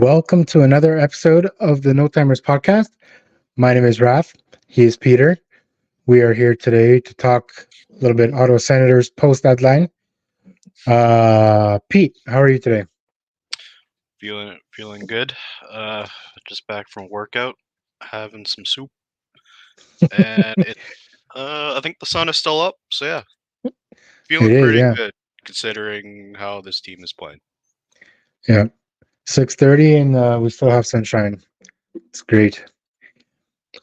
Welcome to another episode of the No Timers podcast. My name is Raf. He is Peter. We are here today to talk a little bit Ottawa Senators post deadline. Pete, how are you today? Feeling good. Uh, just back from workout, having some soup, and I think the sun is still up, so yeah, It feeling is, pretty yeah, good considering how this team is playing. yeah. 6:30, and we still have sunshine. It's great.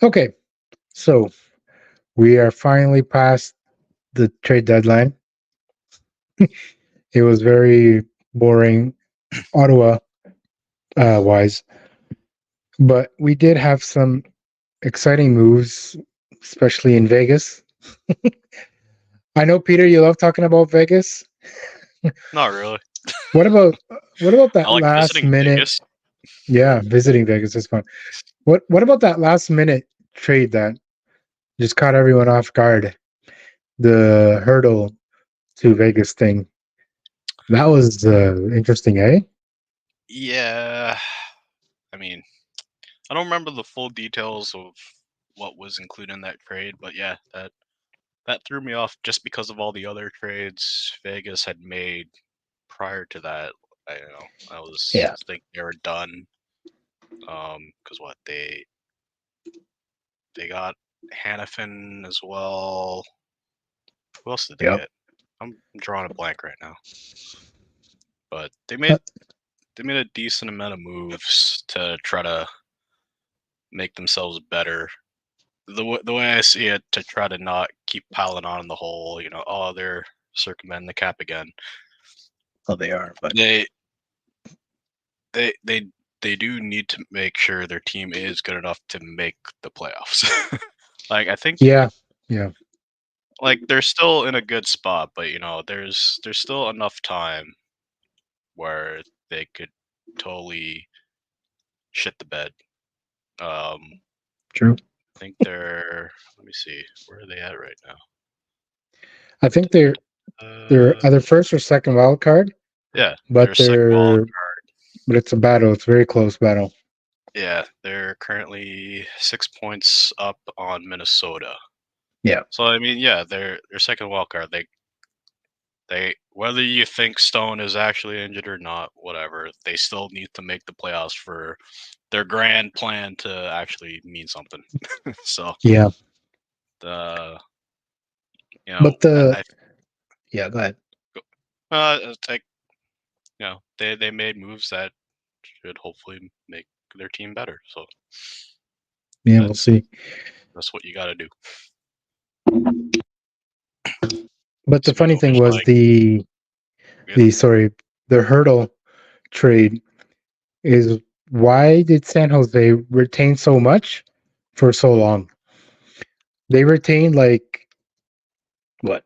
Okay, so we are finally past the trade deadline. It was very boring, Ottawa wise, but we did have some exciting moves, especially in Vegas. I know, Peter, you love talking about Vegas. Not really. What about what about I that like last visiting minute? Vegas. Yeah, visiting Vegas is fun. What about that last minute trade that just caught everyone off guard? The hurdle to Vegas thing. That was interesting, eh? Yeah, I mean, I don't remember the full details of what was included in that trade, but yeah, that threw me off just because of all the other trades Vegas had made prior to that. I was Yeah. think they were done. Because what they got Hannafin as well. Who else did they Yep. get? I'm drawing a blank right now. But Uh, they made a decent amount of moves to try to make themselves better. The way I see it, to try to not keep piling on the whole, oh, they're circumventing the cap again. Oh, they are, but They they they they do need to make sure their team is good enough to make the playoffs. Like I think yeah, yeah, like they're still in a good spot, but there's still enough time where they could totally shit the bed. I true. think they're. Let me see, where are they at right now? I think they're Uh, either first or second wild card, yeah, they're but second wild they're card. but it's a battle. It's a very close battle. Yeah, they're currently 6 points up on Minnesota. Yeah, So I mean, yeah, they're second wild card. They whether you think Stone is actually injured or not, whatever, they still need to make the playoffs for their grand plan to actually mean something. So yeah. the But yeah, go ahead. it's like they made moves that should hopefully make their team better. So Yeah, we'll that's see. that's what you got to do. But the funny Speaking of thing which, was like, yeah, the hurdle trade is why did San Jose retain so much for so long? They retained like what,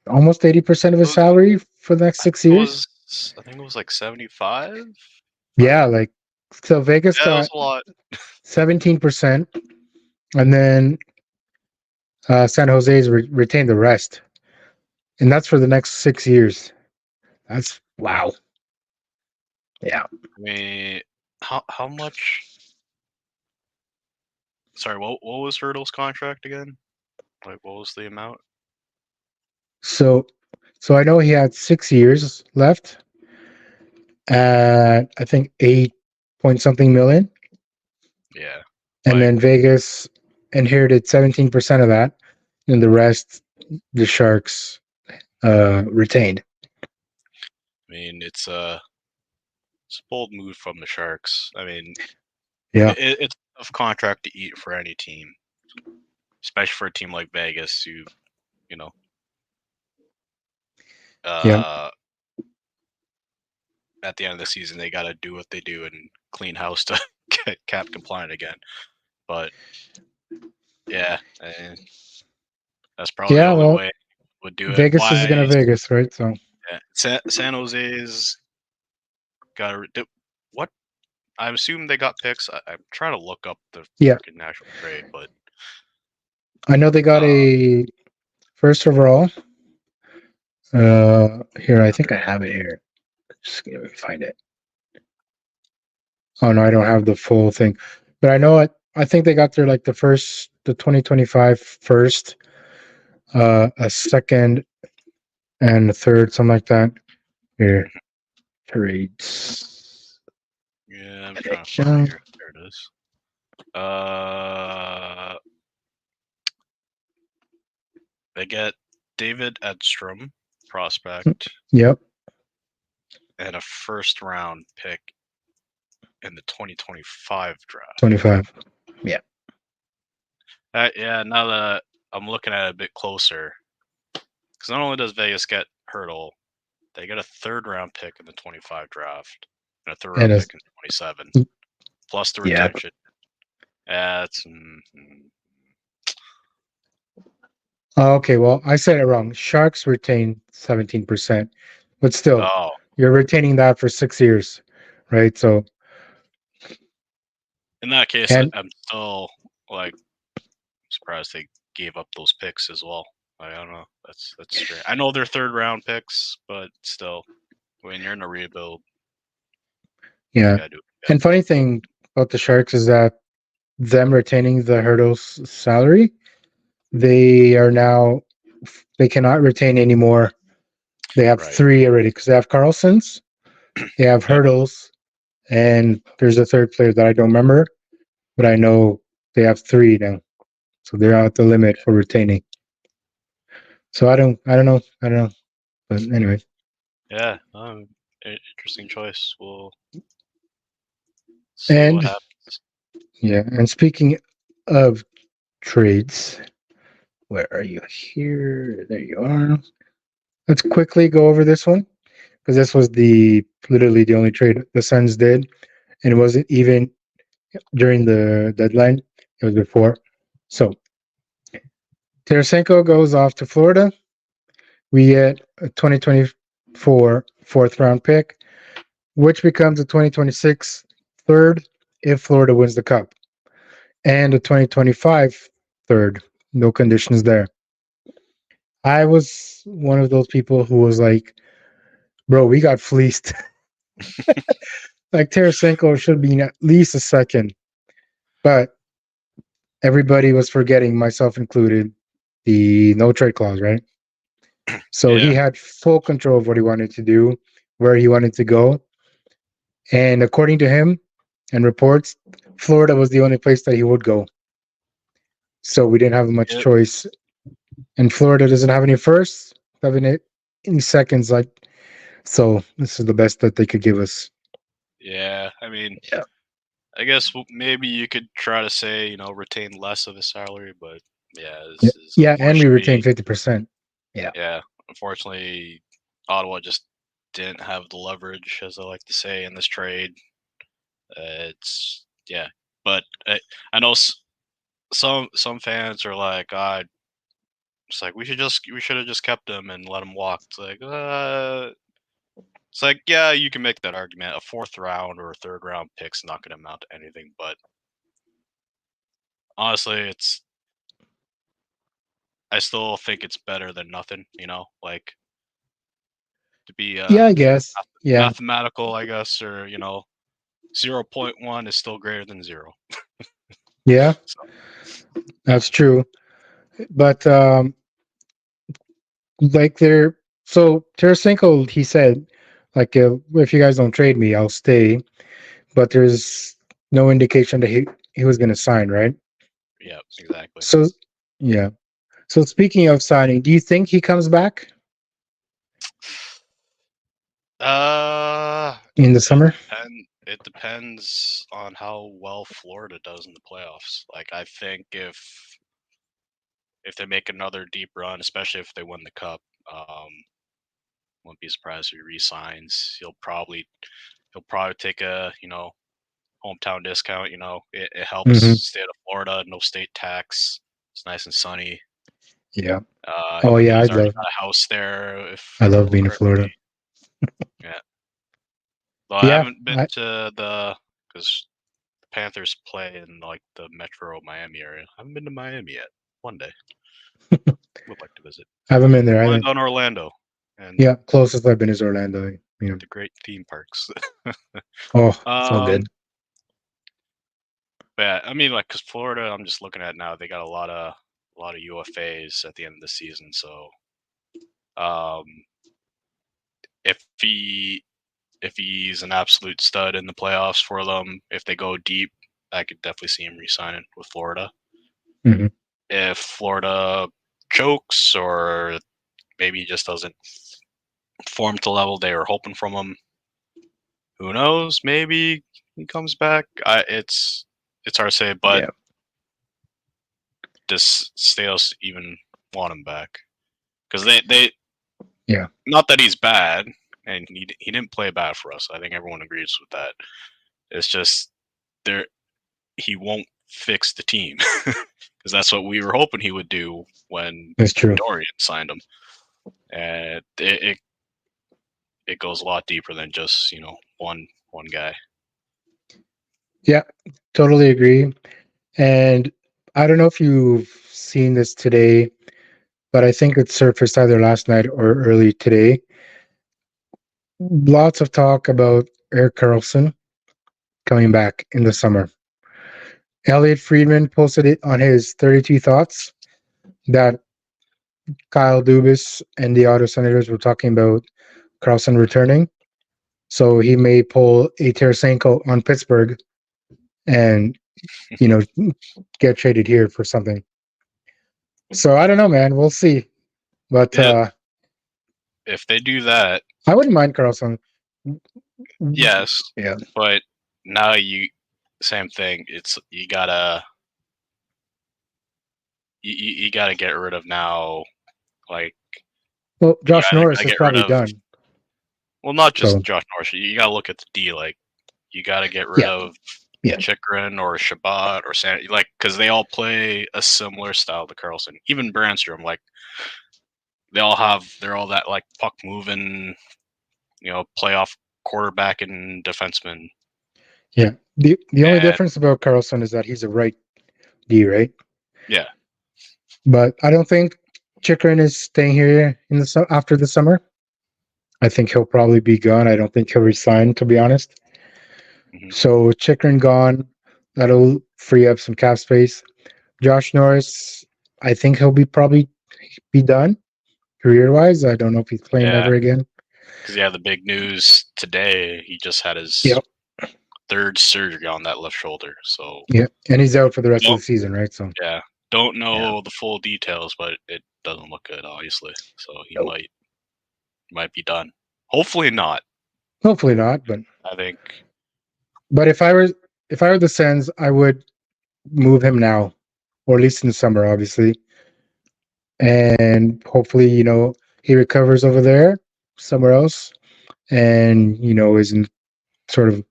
almost 80% of it his was, salary for the next I think 6 years. I think it was like 75. Yeah, like so Vegas Yeah, it was got a lot. 17%, and then San Jose's retained the rest, and that's for the next 6 years. That's wow. Yeah. I mean, how much? Sorry, what was Hurdle's contract again? Like, what was the amount? So so I know he had 6 years left at I think 8 point something million, Yeah, and like then Vegas inherited 17% of that, and the rest the Sharks retained. I mean, it's a bold move from the Sharks. I mean, Yeah, it's a tough contract to eat for any team, especially for a team like Vegas, who you know, yeah, uh, at the end of the season they got to do what they do and clean house to get cap compliant again. But yeah, that's probably the yeah. only Well, way would do it. Vegas is gonna Why? Vegas, right? So Yeah, San Jose's got what? I assume they got picks. I'm trying to look up the yeah, freaking national trade, but I know they got uh, a first overall. Here, I think I have it here. Just let me find it. Oh no, I don't have the full thing, but I know it. I think they got their like the 2025 first, a second, and a third, something like that. Here, trades. Yeah, I'm trying to find it NHL. here. There it is. Uh, they get David Edstrom, prospect, Yep, and a first round pick in the 2025 draft. 25. Yeah, Yeah, now that I'm looking at it a bit closer, because not only does Vegas get Hurdle, they get a third round pick in the 25 draft and a third and round a, pick in 27, plus the yeah. retention. Yeah, it's Okay, well, I said it wrong. Sharks retain 17%, but still, oh, you're retaining that for 6 years, right? So, in that case, and I'm still like surprised they gave up those picks as well. I don't know. That's strange. I know they're third round picks, but still, when you're in a rebuild, you yeah. gotta do what you And gotta do. funny thing about the Sharks is that them retaining the Hurdles salary, they are now they cannot retain anymore. They have Right. three already because they have Carlsons, they have Yep. Hurdles, and there's a third player that I don't remember, but I know they have three now. So they're at the limit for retaining. So I don't know. But anyway. Yeah. Interesting choice. We'll see what And happens. yeah, and speaking of trades, where are you here? There you are. Let's quickly go over this one because this was the literally the only trade the Suns did, and it wasn't even during the deadline. It was before. So Tarasenko goes off to Florida. We get a 2024 fourth round pick, which becomes a 2026 third if Florida wins the cup, and a 2025 third. No conditions there. I was one of those people who was like, bro, we got fleeced. Like Tarasenko should be at least a second, but everybody was forgetting, myself included, the no trade clause, right? So he Yeah. had full control of what he wanted to do, where he wanted to go. And according to him and reports, Florida was the only place that he would go. So we didn't have much Yep. choice. And Florida doesn't have any firsts, doesn't have any seconds. Like, so this is the best that they could give us. Yeah. I mean, Yeah. I guess maybe you could try to say retain less of his salary, but yeah, Yeah, this is yeah, and we retained unfortunately 50%. Yeah. yeah, unfortunately Ottawa just didn't have the leverage, as I like to say, in this trade. It's yeah, but I know some fans are like, it's like we should have just kept him and let him walk. It's like yeah, you can make that argument. A fourth round or a third round pick's not going to amount to anything, but honestly, I still think it's better than nothing. Like to be Yeah, I guess. Yeah. mathematical, I guess, or 0.1 is still greater than zero. Yeah, So yeah, that's true. But like they're so Tarasenko, he said, like if you guys don't trade me, I'll stay. But there's no indication that he was going to sign, right? yeah, exactly. So yeah. So speaking of signing, do you think he comes back Uh, in the summer? it depends on how well Florida does in the playoffs. Like I think if they make another deep run, especially if they win the cup, wouldn't be surprised if he resigns. He'll probably take a hometown discount. It helps Hmm. state of Florida, no state tax. It's nice and sunny. Yeah. Oh I mean, yeah, he's already got a house there, if I I love remember being in Florida. correctly. Yeah. Though I Yeah. haven't been to because the Panthers play in like the Metro Miami area. I haven't been to Miami yet. One day would like to visit. I haven't been there Only either. done Orlando and Yeah, closest I've been is Orlando. You know. the great theme parks. Oh, so um, good. Yeah, I mean, like, because Florida, I'm just looking at now, they got a lot of UFAs at the end of the season. So, um, if he's an absolute stud in the playoffs for them, if they go deep, I could definitely see him re-signing with Florida. Mhm. If Florida chokes or maybe he just doesn't perform to the level they were hoping from him, who knows? Maybe he comes back. It's hard to say, but Yeah. does Stales even want him back? Because they Yeah. not that he's bad, and he didn't play bad for us. I think everyone agrees with that. It's just there he won't fix the team because that's what we were hoping he would do when That's true. Dorian signed him. And it goes a lot deeper than just one guy. Yeah, totally agree. And I don't know if you've seen this today, but I think it surfaced either last night or early today. Lots of talk about Eric Carlson coming back in the summer. Elliot Friedman posted it on his 32 Thoughts that Kyle Dubas and the Ottawa Senators were talking about Carlson returning. So he may pull a Tarasenko on Pittsburgh and, you know, get traded here for something. So I don't know, man. We'll see. But If they do that, I wouldn't mind Carlson. yes, Yeah. but now same thing. It's you gotta get rid of now. Like Well, you Josh either Norris gotta is get rid probably of done. not just So Josh Norris. You gotta look at the D. Like you gotta get rid yeah, of yeah, Chikrin or Shabbat or like because they all play a similar style to Carlson. Even Brandstrom, like they're all that like puck moving, playoff quarterback and defenseman. yeah. The only And difference about Carlson is that he's a right D, right? yeah, But I don't think Chikrin is staying here in the after the summer. I think he'll probably be gone. I don't think he'll resign, to be honest. mhm. So Chikrin gone, that'll free up some cap space. Josh Norris, I think he'll probably be done career wise. I don't know if he's playing Yeah, ever again. because the big news today, he just had his Yep. third surgery on that left shoulder. So Yeah, and he's out for the rest of don't the season, right? So yeah, don't yeah, know the full details, but it doesn't look good, obviously. So he no, might be done. Hopefully not. hopefully not. But I think if I were the Sens, I would move him now, or at least in the summer, obviously, and hopefully, he recovers over there somewhere else, and isn't sort of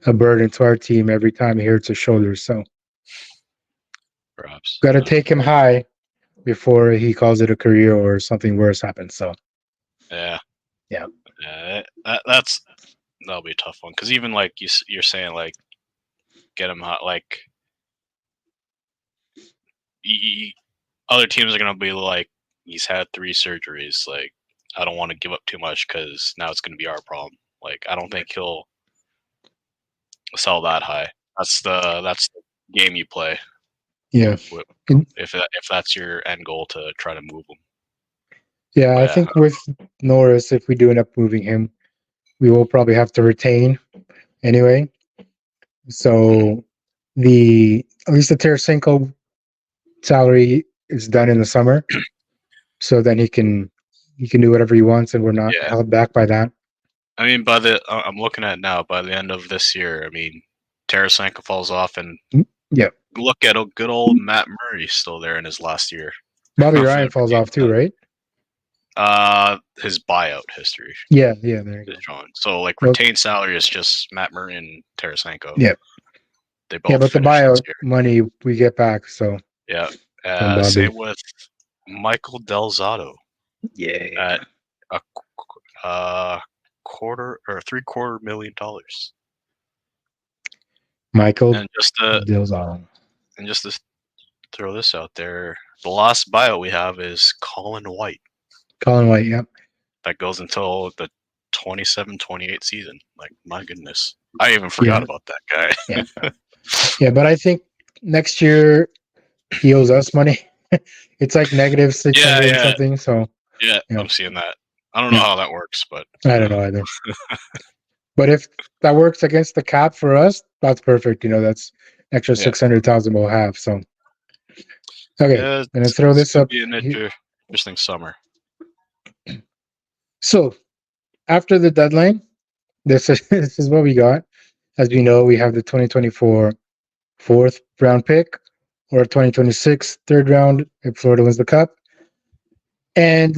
a burden to our team every time he hurts his shoulders. So perhaps. got to take him high before he calls it a career or something worse happens. So Yeah, yeah, yeah. That'll be a tough one because even like you're saying, like get him hot. Like other teams are gonna be like, he's had 3 surgeries. Like I don't want to give up too much because now it's gonna be our problem. Like I don't think he'll sell that high. That's the game you play yeah, with, And- if that's your end goal to try to move him. yeah. But I yeah, think with Norris, if we do end up moving him, we will probably have to retain anyway. mhm. So the at least the Tarasenko salary is done in the summer, so then he can do whatever he wants, and we're not Yeah. held back by that. I mean, I'm looking at it now. By the end of this year, I mean, Tarasenko falls off, and Yeah, look at a good old Matt Murray still there in his last year. Bobby of Ryan the falls game off too, time. right? His buyout history Yeah, yeah. There you is go. shown. So like Well, retained salary is just Matt Murray and Tarasenko. yeah, They yeah. both But the finished this buyout year. money we get back, so Yeah. from Same Bobby. with Michael Delzato Yeah, at a quarter or $750,000. Michael And just to Dilzal. throw this out there, the last buyout we have is Colin White. Colin White. Yep. That goes until the 27-28 season. Like my goodness, I even Yeah, forgot about that guy. yeah, yeah. But I think next year he owes us money. It's like negative six Yeah, hundred and yeah, something. So yeah. you know, I'm seeing that. I don't know yeah, how that works, but I don't know either. But if that works against the cap for us, that's perfect. That's extra yeah, 600,000 we'll have. So okay, yeah. gonna It's, throw it's this gonna up. be an interesting summer. So after the deadline, this is this is what we got. As we know, we have the 2024 fourth round pick or 2026 third round if Florida wins the cup, and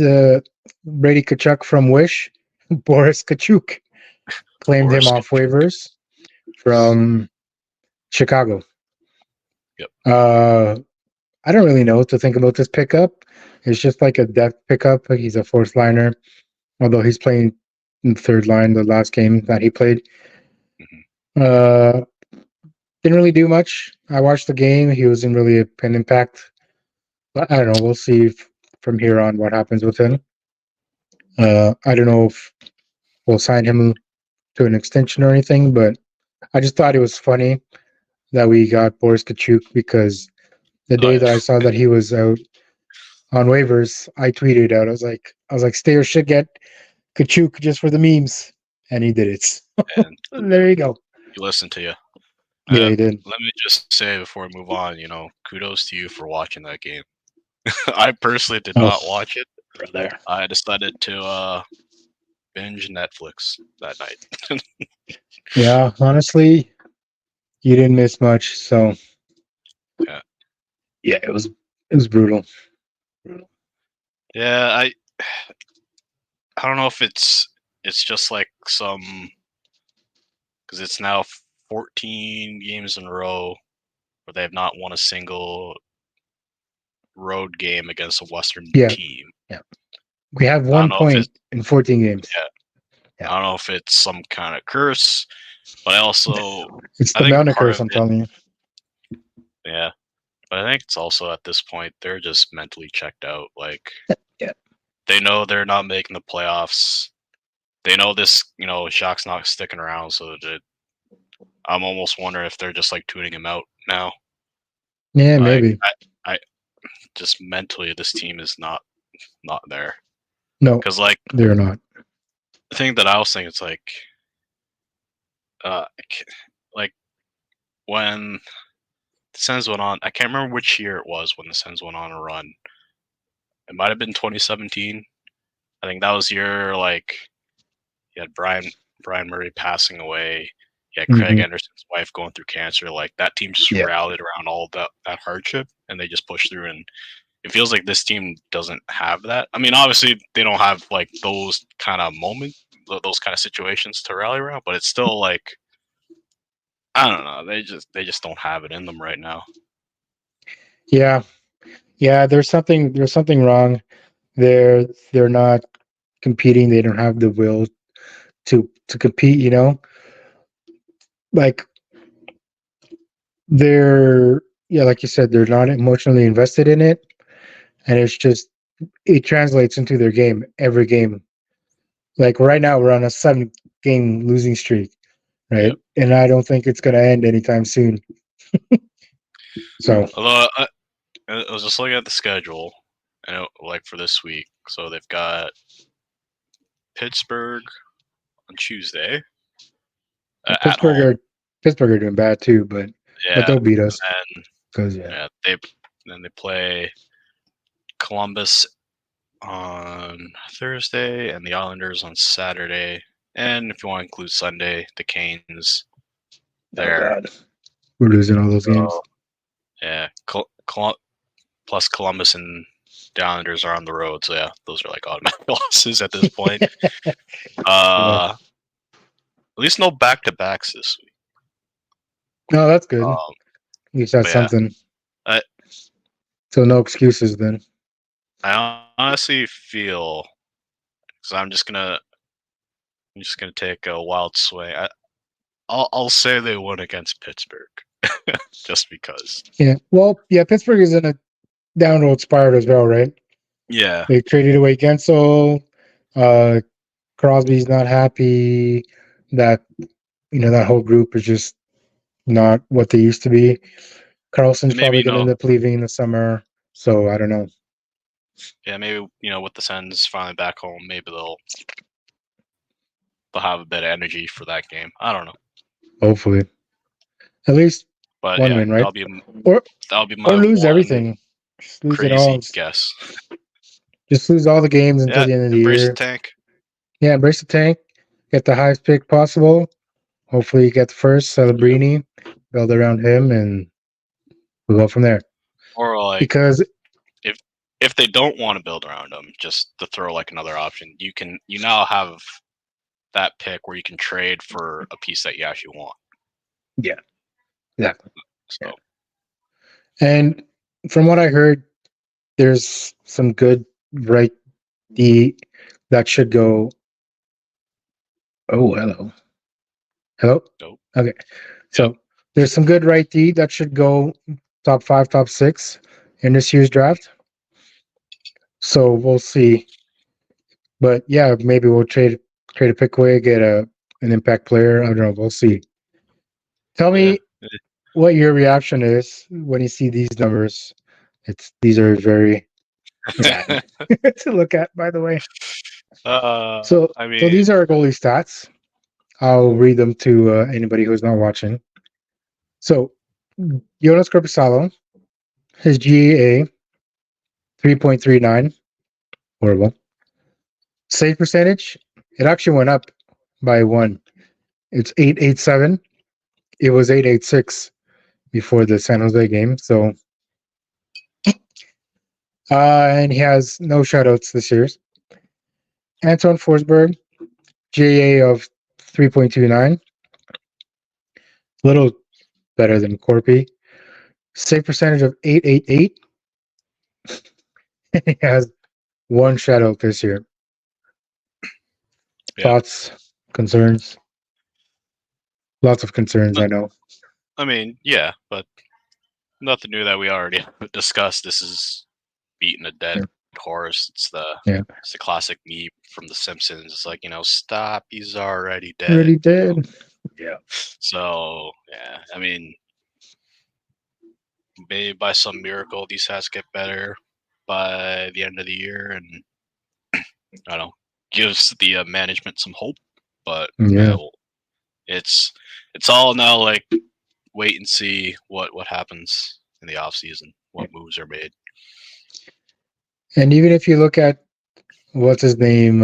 Brady Kachuk from Wish, Boris Kachuk claimed him Boris off Kachuk. waivers from Chicago. Yep. Uh, I don't really know what to think about this pickup. It's just like a depth pickup. He's a fourth liner, although he's playing in third line the last game that he played. Hmm. Uh, didn't really do much. I watched the game. He wasn't really an impact. But I don't know. We'll see from here on what happens with him. I don't know if we'll sign him to an extension or anything, but I just thought it was funny that we got Boris Kachuk because the Oh day yeah, that I saw that he was out on waivers, I tweeted out. I was like, Steyer should get Kachuk just for the memes, and he did it. and There you go. you listen to you. Yeah, he did. Let me just say before we move on, kudos to you for watching that game. I personally did Oh, not watch it. brother. I decided to binge Netflix that night. Yeah, honestly, you didn't miss much. So Yeah, yeah, it was brutal. yeah. I don't know if it's just like some because it's now 14 games in a row where they have not won a single road game against a Western Yeah, team. yeah. We have I don't one know if point it's in 14 games. yeah, Yeah, I don't know if it's some kind of curse, but it's I the think Melnick part curse. of I'm it, telling you. yeah. But I think it's also at this point they're just mentally checked out. Like Yeah, they know they're not making the playoffs. They know this, Jacques not sticking around. So I'm almost wondering if they're just like tuning him out now. yeah, Like maybe. I just mentally, this team is not there. No, Because like they're not. the thing that I was thinking, it's like, uh, like when the Sens went on. I can't remember which year it was when the Sens went on a run. It might have been 2017. I think that was your like you had Brian Murray passing away. You had Craig Hmm. Anderson's wife going through cancer. Like that team just Yeah, rallied around all that hardship, and they just pushed through. And it feels like this team doesn't have that. I mean, obviously they don't have like those kind of moments, those kind of situations to rally around, but it's still like I don't know. They just don't have it in them right now. yeah, yeah. There's something wrong. They're not competing. They don't have the will to compete. Like they're yeah, like you said, they're not emotionally invested in it, and it's just it translates into their game every game. Like right now, we're on a 7 game losing streak, right? Yep. And I don't think it's gonna end anytime soon. So Although I was just looking at the schedule, and like for this week, so they've got Pittsburgh on Tuesday at Pittsburgh home. are Pittsburgh are doing bad too, but Yeah, they'll beat and us then because yeah, yeah they play Columbus on Thursday and the Islanders on Saturday. And if you want to include Sunday, the Canes oh there. god, we're losing all those games. So yeah, plus Columbus and the Islanders are on the road. So yeah, those are like automatic losses at this point. Yeah, At least no back to backs this week. no, that's good. At Um, least that's but yeah, something. I So no excuses then. I honestly feel because I'm just gonna take a wild swing. I'll say they won against Pittsburgh just because. Yeah, well, yeah, Pittsburgh is in a downward spiral as well, right? Yeah, They traded away Gensel. Uh, Crosby's not happy. That that whole group is just not what they used to be. Carlson's And maybe probably going to end up leaving in the summer, so I don't know. yeah, maybe with the Sens finally back home, maybe they'll have a bit of energy for that game. I don't know, Hopefully, at least but one yeah, win, right? Or that'll be or my lose one everything. Just lose it crazy all. guess. Just lose all the games until Yeah, the end of the embrace the year. tank. Yeah, embrace the tank. Get the highest pick possible. Hopefully, you get the first Yep. Celebrini. Build around him, and we'll go from there. Or like Because if they don't want to build around them, just to throw like another option, you now have that pick where you can trade for a piece that you actually want. yeah, exactly. Yeah. So And from what I heard, there's some good right D that should go. Oh, hello, hello. dope. Okay, Yep. so there's some good right D that should go top 5, top 6 in this year's draft. So we'll see. But yeah, maybe we'll trade a pick away, get an impact player. I don't know. We'll see. Tell Yeah. me what your reaction is when you see these numbers. These are very sad to look at, by the way. I So mean, these are our goalie stats. I'll read them to anybody who's not watching. So Jonas Corposalo, his GAA 3.39, horrible. Save percentage, it actually went up by one. It's 887. It was 886 before the San Jose game. So and he has no shutouts this year. Anton Forsberg, GA of 3.29, a little better than Corpy. Save percentage of 888. He has one shutout this year. yeah. Thoughts, concerns? Lots of concerns, I know. I mean, yeah, but nothing new that we already discussed. This is beating a dead Yeah. horse. Yeah. It's the classic meme from The Simpsons. It's like, stop. He's already dead. Already dead. Yeah. So yeah, I mean, maybe by some miracle these stats get better by the end of the year, and I don't know, gives the management some hope. But Yeah. well, it's all now like wait and see what happens in the off season, what moves are made. And even if you look at what's his name,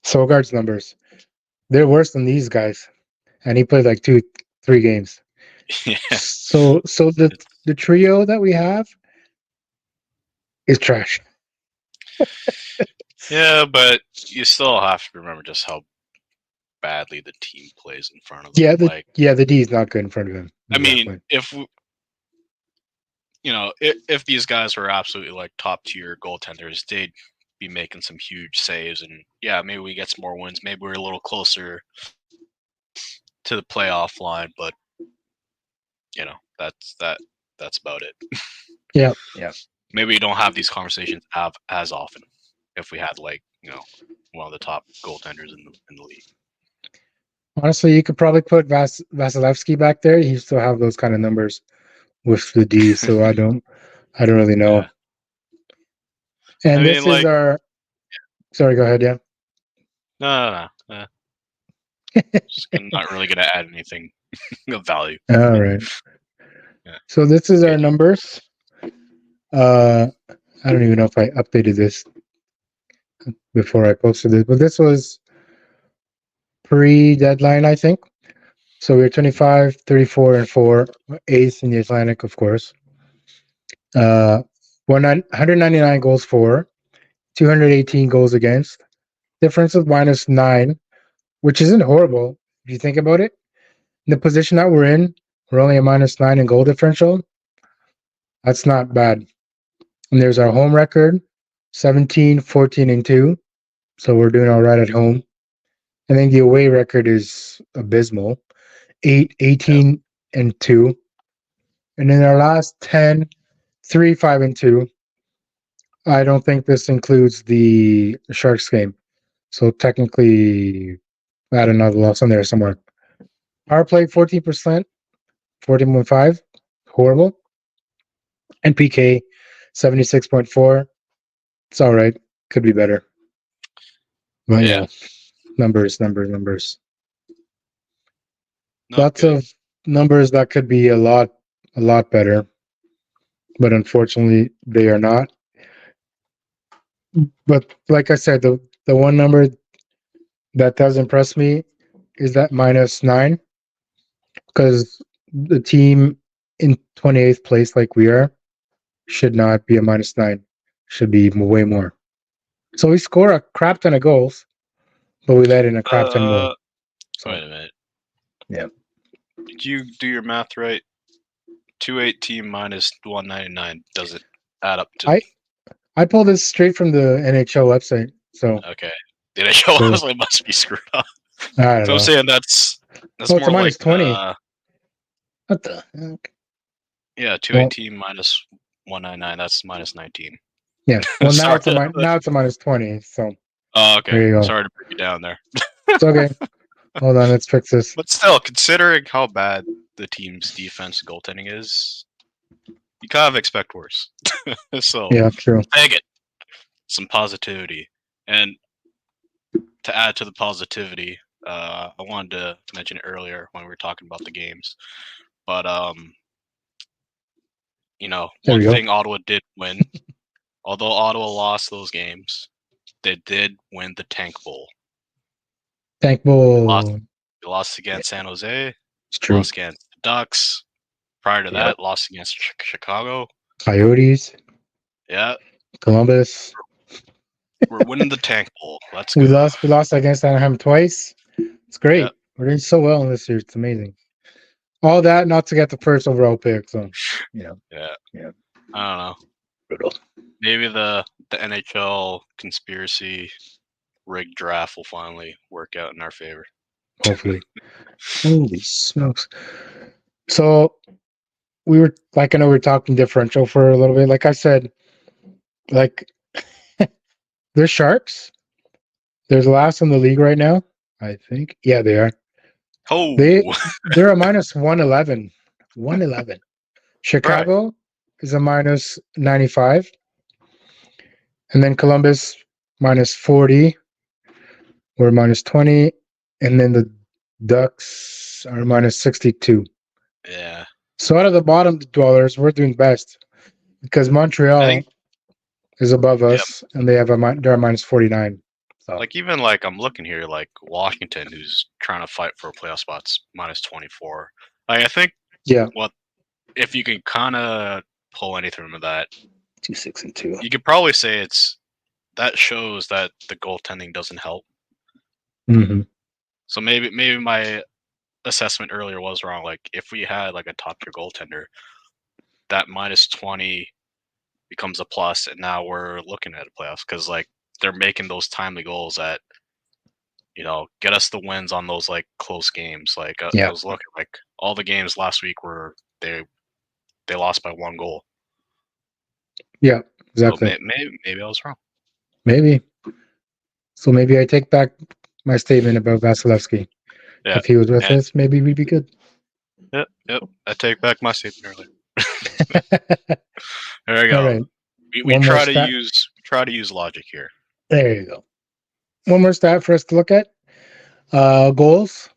Sogard's numbers, they're worse than these guys. And he played like 3 games. Yeah, So the trio that we have is trash. yeah, but you still have to remember just how badly the team plays in front of them. The D is not good in front of him. I mean, Exactly. if these guys were absolutely like top tier goaltenders, they'd be making some huge saves, and yeah, maybe we get some more wins. Maybe we're a little closer to the playoff line, but that's about it. Yeah. Yeah. Maybe we don't have these conversations as often if we had like one of the top goaltenders in the league. Honestly, you could probably put Vasilevsky back there. He still have those kind of numbers with the D. So I don't really know. Yeah, I And mean, this is like, our. Sorry, go ahead. Yeah. no. Just not really gonna add anything of value. All right. Yeah. So this is our Continue. numbers. I don't even know if I updated this before I posted it, but this was pre-deadline, I think. So we are 25, 34, and 4, eighth in the Atlantic, of course. 199 goals for, 218 goals against. Difference of -9, which isn't horrible if you think about it. In the position that we're in, we're only a -9 in goal differential. That's not bad. And there's our home record, 17, 14, and 2. So we're doing all right at home. And then the away record is abysmal, 8, Yeah, 18, and 2. And in our last 10, 3, 5, and 2. I don't think this includes the Sharks game. So technically, I had another loss on there somewhere. Power play 14%, 14.5. horrible. NPK 76.4. It's all right. Could be better. But Yeah, yeah, numbers. not Lots good. of numbers that could be a lot better, but unfortunately they are not. But like I said, the one number that does impress me is that -9, because the team in 28th place, like we are, should not be a -9. Should be way more. So we score a crap ton of goals, but we let in a crap ton more. Uh, So wait a minute. yeah, Did you do your math right? 218 minus 199 doesn't add up to. I pulled this straight from the NHL website. So Okay. Did I show? I so was like, must be screwed up. I don't So I'm know. saying that's Oh, it's a more like -20. What the heck? yeah, Well, 218 minus 199. That's minus 19. yeah. Well, Sorry. now it's a -20. So Oh, okay. there you go. Sorry to break you down there. It's okay. Hold on, let's fix this. But still, considering how bad the team's defense goaltending is, you kind of expect worse. So, Yeah, true. take it. Some positivity. And to add to the positivity, I wanted to mention it earlier when we were talking about the games. But There one we go. thing Ottawa did win, although Ottawa lost those games, they did win the Tank Bowl. Lost, Thankful. they lost against San Jose, It's true. lost against the Ducks. Prior to Yep. that, lost against Chicago. Coyotes, Yeah, Columbus. we're winning the Tank Bowl. Let's We go. lost. We lost against Anaheim twice. It's Yeah, great. We're doing so well in this year. It's amazing. All that not to get the first overall pick. So yeah, yeah. yeah. I don't know. Brutal. Maybe the NHL conspiracy rigged draft will finally work out in our favor. Hopefully. Holy smokes. So we were like, I know we are talking differential for a little bit. Like I said, like they're sharks. They're the last in the league right now. I think. Yeah, they are. They Oh, they're a -111. 111. right. Chicago is a -95. And then Columbus -40 or -20. And then the Ducks are -62. Yeah, So out of the bottom dwellers, we're doing best because I Montreal think. is above Yeah, us and they're a -49. So like even like I'm looking here, like Washington, who's trying to fight for playoff spots, minus 24. Like I think yeah, what if you can kind of pull anything from that, 2-6-2. you could probably say it's that shows that the goaltending doesn't help. Mm-hmm. So maybe my assessment earlier was wrong. Like if we had like a top tier goaltender, that minus 20 becomes a plus, and now we're looking at a playoffs because like they're making those timely goals that get us the wins on those like close games. Like I Yeah, was looking like all the games last week were they lost by 1 goal. yeah, So exactly. maybe I was wrong. Maybe. So maybe I take back my statement about Vasilevsky. Yeah, If he was with and us, maybe we'd be good. yep. I take back my statement earlier. There you All go. right. We One more try to stat. use logic here. There you go. One more stat for us to look at. Goals.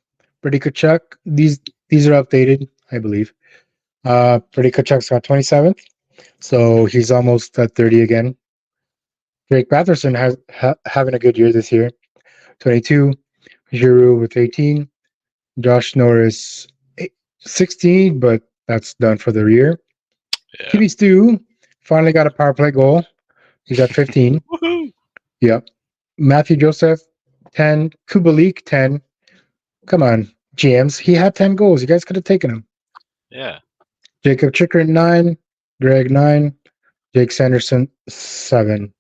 Brady Kachuk. These are updated, I believe. Brady Kachuk's got 27th, so he's almost at 30 again. Drake Batherson has having a good year this year. 22. Giroux with 18. Josh Norris 16, but that's done for the year. Yeah. Timmy Stew finally got a power play goal. He's at 15. Woohoo! Yep. Matthew Joseph 10. Kubalik 10. Come on, GMs. He had 10 goals. You guys could have taken him. Yeah. Jacob Chikrin 9. Greg 9. Jake Sanderson 7.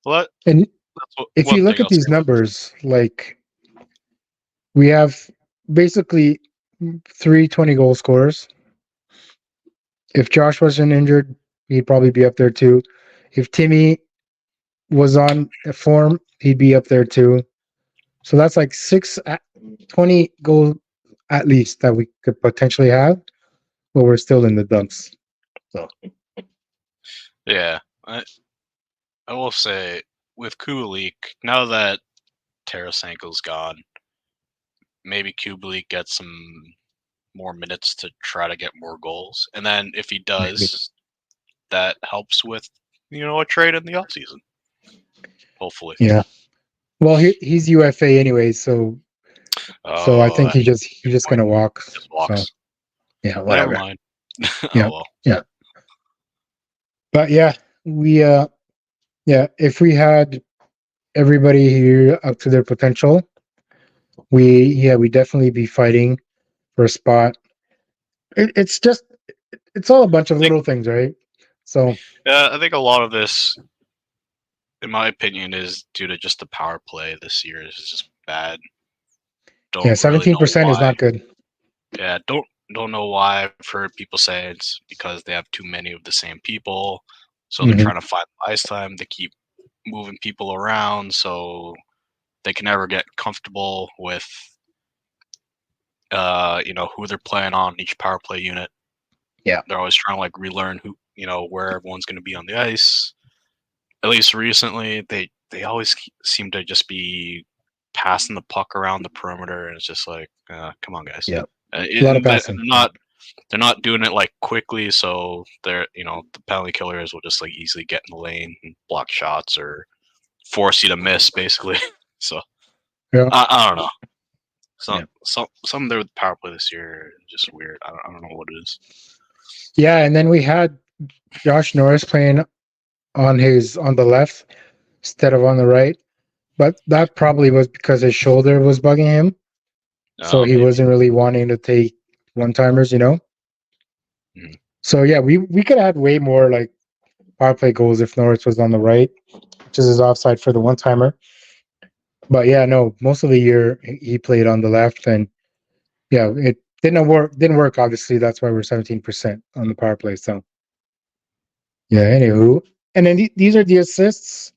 Well, And that's if one you look thing at I'll say these about this. numbers, like we have basically 3 goal scorers. If Josh wasn't injured, he'd probably be up there too. If Timmy was on form, he'd be up there too. So that's like 20 goals at least that we could potentially have. but we're still in the dumps. So Yeah, I will say with Kulik, now that Tarasenko's gone, maybe Kubelik gets some more minutes to try to get more goals, and then if he maybe, does, that helps with a trade in the offseason. Hopefully. yeah. Well, he's UFA anyway, so I Oh, think that's a he's good just point. gonna walk. Just So walks. yeah, Never whatever. mind. Oh Yeah, well. yeah. But yeah, we yeah, if we had everybody here up to their potential, we definitely be fighting for a spot. It's just it's all a bunch of I think little things, right? So I think a lot of this, in my opinion, is due to just the power play this year is just bad. yeah, Don't really know 17% is why. not good. Yeah, don't know why. I've heard people say it's because they have too many of the same people, so they're Hmm. trying to find ice time. They keep moving people around, so they can never get comfortable with who they're playing on each power play unit. Yeah, They're always trying to like relearn who where everyone's going to be on the ice. At least recently, they always seem to just be passing the puck around the perimeter, and it's just like, come on, guys. yeah, a lot of And passing. they're not doing it like quickly, so they're the penalty killers will just like easily get in the lane and block shots or force you to miss, basically. So Yeah, I don't know. yeah, Some there with the power play this year is just weird. I don't know what it is. yeah. And then we had Josh Norris playing on the left instead of on the right, but that probably was because his shoulder was bugging him, so he Maybe. wasn't really wanting to take one timers. Mhm. So yeah, we could have had way more like power play goals if Norris was on the right, which is his offside for the one timer. But yeah, no, most of the year he played on the left, and yeah, it didn't work. Didn't work. Obviously, that's why we're 17% on the power play. So yeah. Anywho, and then these are the assists.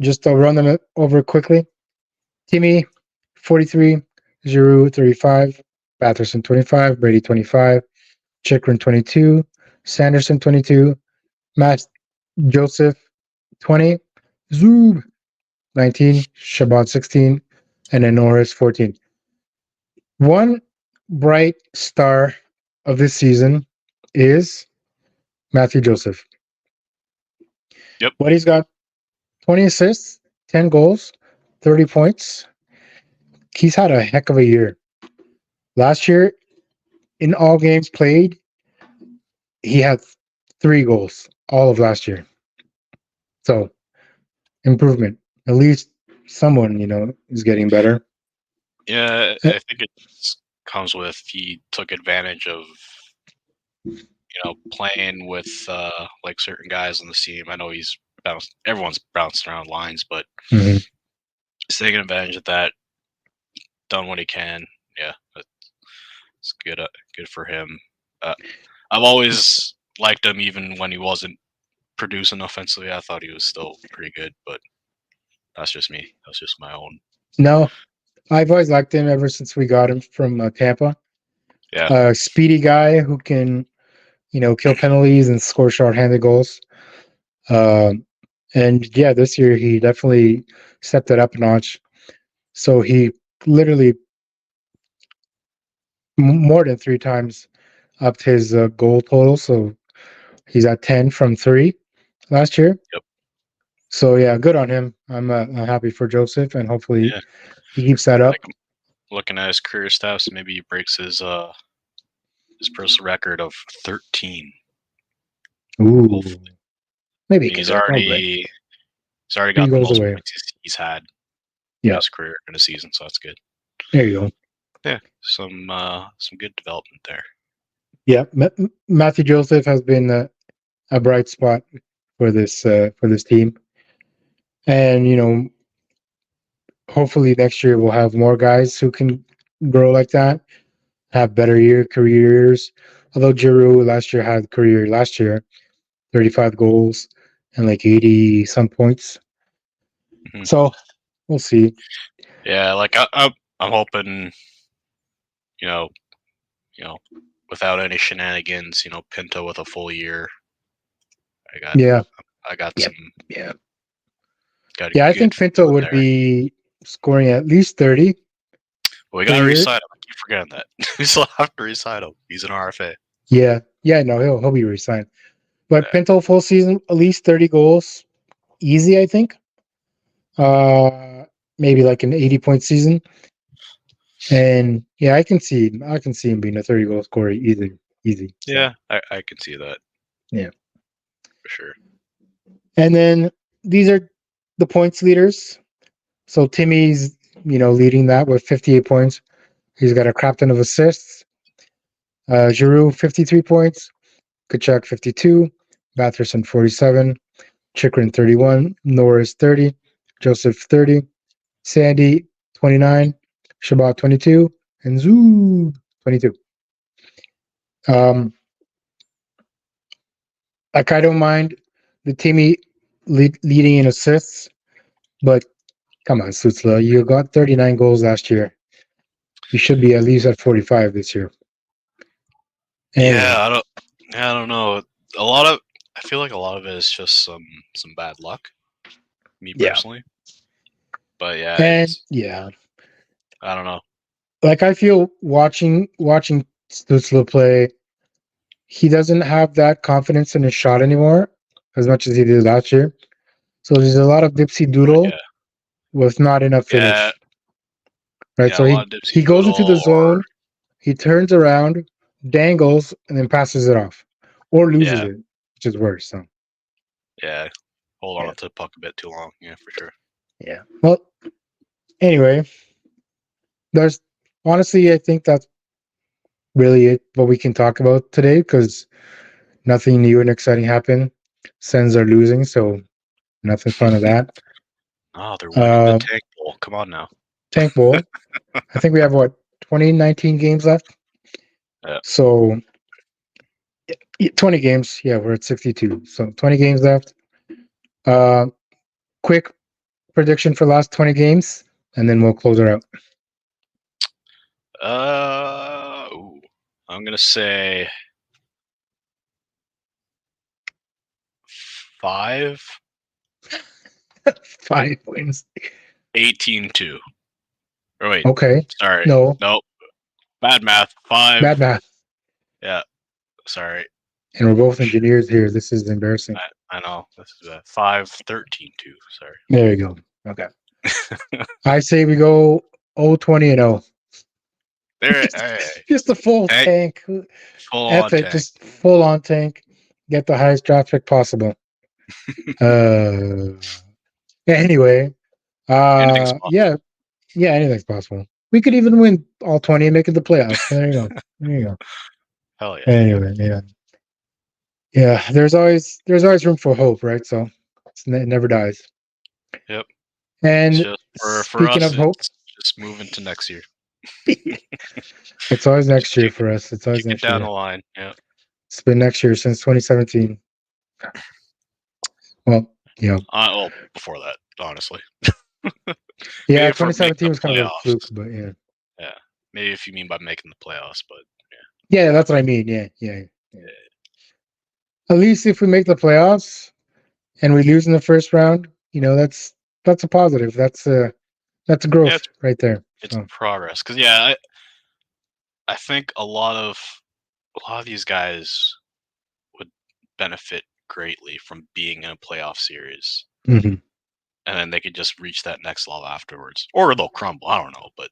Just I'll run them over quickly. Timmy, 43. Giroux, 35. Batherson, 25. Brady, 25. Chikrin, 22. Sanderson, 22. Matt Joseph, 20. Zoob, 19. Shabbat, 16. And then Norris, 14. One bright star of this season is Matthew Joseph. Yep. But he's got 20 assists, 10 goals, 30 points. He's had a heck of a year. Last year, in all games played, he had 3 goals all of last year. So, improvement. At least someone, is getting better. Yeah, Uh, I think it comes with he took advantage of playing with like certain guys on the team. I know everyone's bounced around lines, but mhm. he's taking advantage of that, done what he can. Yeah, it's good. Good for him. Uh, I've always liked him, even when he wasn't producing offensively. I thought he was still pretty good, but that's just me. That's just my own. No, I've always liked him ever since we got him from Tampa. Yeah. Speedy guy who can, kill penalties and score shorthanded goals. Um, and yeah, this year he definitely stepped it up a notch. So he literally more than 3 times upped his goal total. So he's at 10 from 3 last year. Yep. So yeah, good on him. I'm happy for Joseph, and hopefully Yeah. he keeps that Like up. looking at his career stats, maybe he breaks his personal record of 13. Ooh, Hopefully. maybe I he mean, can do it. Probably he's already 3 got the goals most away. points he's had in Yeah, his career in a season, so that's good. there you go. Yeah, some good development there. Yeah, Matthew Joseph has been a bright spot for this team, and hopefully next year we'll have more guys who can grow like that, have better careers. Although Giroux last year had career last year, 35 goals and like 80 some points. Mhm. So we'll see. Yeah, like I'm hoping, you know, you know, without any shenanigans, Pinto with a full year. I got Yeah. I got Yeah. some Yeah. got a Yeah. I good think Pinto feeling would there. be scoring at least 30 But we per gotta year. resign him. I keep forgetting that. We still have to resign him. He's an RFA. Yeah. Yeah. No, he'll be re-signed. But Yeah. Pinto full season, at least 30 goals, easy. I think. Uh, maybe like an 80-point season. And yeah, I can see him being a 30 goal scorer easy. So Yeah, I can see that yeah. for sure. And then these are the points leaders. So Timmy's, leading that with 58 points. He's got a crap ton of assists. Giroux, 53 points. Kachuk, 52. Batherson, 47. Chikrin, 31. Norris, 30. Joseph, 30. Sandy, 29. Shabbat, 22. And Zoo, 22. Um, like, I don't mind the Timmy leading in assists, but come on, Sutzla, you got 39 goals last year. You should be at least at 45 this year. Yeah, Anyway, I don't know. I feel like a lot of it is just some bad luck. Me yeah. personally, but yeah, And it's yeah, I don't know. like I feel watching Stutzla play, he doesn't have that confidence in his shot anymore as much as he did last year. So there's a lot of dipsy Yeah, doodle with not enough yeah, finish, right? yeah. A So lot he of dipsy he goes into the doodle, or zone, he turns around, dangles, and then passes it off, or loses yeah, it, which is worse. So yeah. Hold yeah, on to the puck a bit too long. Yeah, for sure. yeah. Well, anyway, there's honestly, I think that's really it what we can talk about today because nothing new and exciting happened. Sens are losing, so nothing fun of that. Oh, they're winning the Uh, tank bowl. Come on now. Tank Bowl. I think we have what 2019 games left. Yeah. So 20 games. Yeah, we're at 62. So 20 games left. Uh, quick prediction for last 20 games, and then we'll close it out. Ooh, I'm gonna say 5, 5 wins. 18-2. Or wait, Okay. sorry. No, Nope. Bad math. 5. bad math. Yeah. Sorry. And we're both engineers here. This is embarrassing. I know. This is 5, 13-2. Sorry. There you go. Okay. I say we go 0-20 and 0. There. Hey, Just a full tank. tank. Full F on it, tank. just full on tank. Get the highest draft pick possible. Uh, anyway, Anything's possible. yeah, yeah, anything's possible. We could even win all 20 and make it the playoffs. There you go. There you go. Hell yeah. Anyway, yeah, yeah. There's always room for hope, right? So it never dies. Yep. It's And just for speaking us. of hope, It's just moving to next year. it's always Just next year for us. It's always kick it next down year. the line. Yeah. It's been next year since 2017. Well, yeah, Well, before that, honestly. yeah. Maybe for making 2017 the was kind of a fluke, playoffs. but yeah. Yeah. Maybe if you mean by making the playoffs, but Yeah, that's what I mean. Yeah, yeah, yeah. At least if we make the playoffs and we lose in the first round, that's a positive. That's yeah, growth right there. it's So progress. Because yeah, I think a lot of these guys would benefit greatly from being in a playoff series, mhm. and then they could just reach that next level afterwards, or they'll crumble. I don't know, but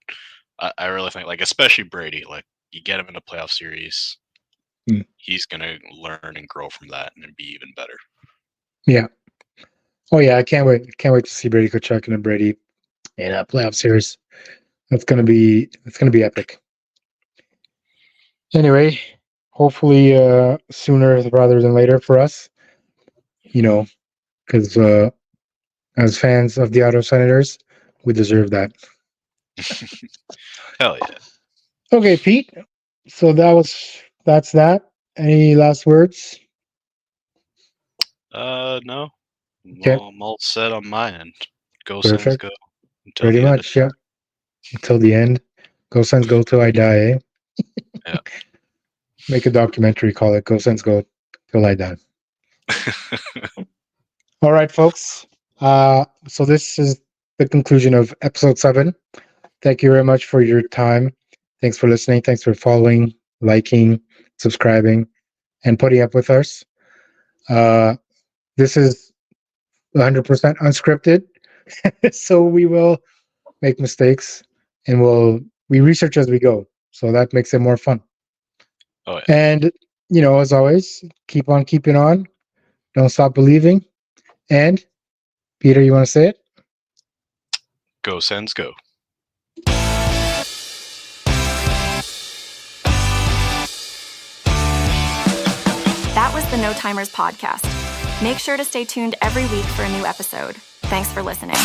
I really think, like, especially Brady, like, you get him in a playoff series, Mm. he's gonna learn and grow from that and be even better. Yeah. Oh yeah, I can't wait. Can't wait to see Brady Kachuk and Brady in a playoff series. That's gonna be epic. Anyway, hopefully sooner rather than later for us. You know, because as fans of the Auto Senators, we deserve that. Hell yeah. Okay, Pete. So that's that. Any last words? No. Okay, Well, I'm all set on my end. Go Sens, perfect. go until Pretty the end of much, yeah. Until the end. Go Suns, go till I die. Eh? time. Yeah. make a documentary, call it "Go Sens Go Till I Die." All right, folks. So this is the conclusion of episode 7. Thank you very much for your time. Thanks for listening. Thanks for following, liking, subscribing, and putting up with us. This is 100% unscripted, so we will make mistakes, and we research as we go. So that makes it more fun. Oh, yeah. And as always, keep on keeping on. Don't stop believing. And Peter, you want to say it? Go Sens go. That was the No Timers podcast. Make sure to stay tuned every week for a new episode. Thanks for listening.